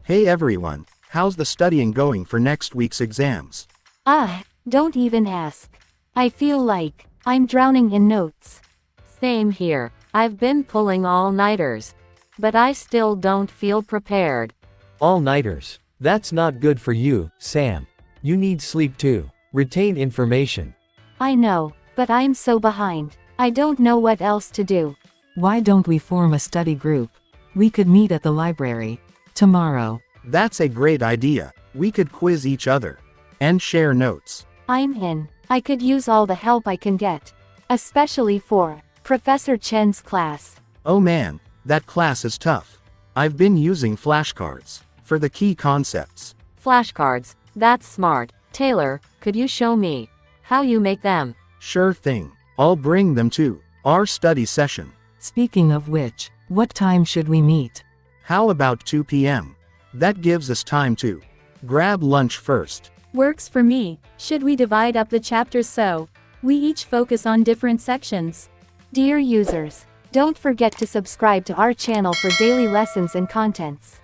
Hey everyone, how's the studying going for next week's exams? Don't even ask. I feel like I'm drowning in notes. Same here. I've been pulling all-nighters. But I still don't feel prepared. All-nighters. That's not good for you, Sam. You need sleep too. Retain information. I know, but I'm so behind. I don't know what else to do. Why don't we form a study group? We could meet at the library tomorrow. That's a great idea. We could quiz each other and share notes. I'm in. I could use all the help I can get. Especially for Professor Chen's class. Oh man, that class is tough. I've been using flashcards for the key concepts. Flashcards, that's smart. Taylor, could you show me how you make them? Sure thing. I'll bring them to our study session. Speaking of which, what time should we meet? How about 2 p.m.? That gives us time to grab lunch first. Works for me. Should we divide up the chapters so we each focus on different sections? Dear users, don't forget to subscribe to our channel for daily lessons and contents.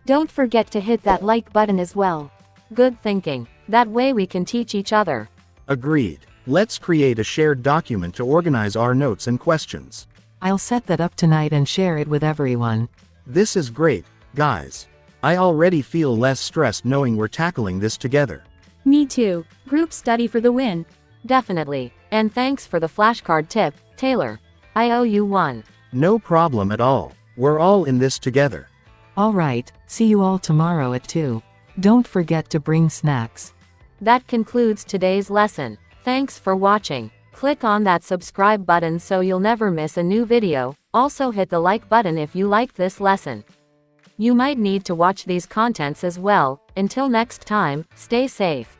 Don't forget to hit that like button as well. Good thinking. That way we can teach each other. Agreed. Let's create a shared document to organize our notes and questions. I'll set that up tonight and share it with everyone. This is great, guys. I already feel less stressed knowing we're tackling this together. Me too. Group study for the win. Definitely. And thanks for the flashcard tip, Taylor. I owe you one. No problem at all. We're all in this together. Alright, see you all tomorrow at 2. Don't forget to bring snacks. That concludes today's lesson. Thanks for watching. Click on that subscribe button so you'll never miss a new video. Also hit the like button if you liked this lesson. You might need to watch these contents as well. Until next time, stay safe.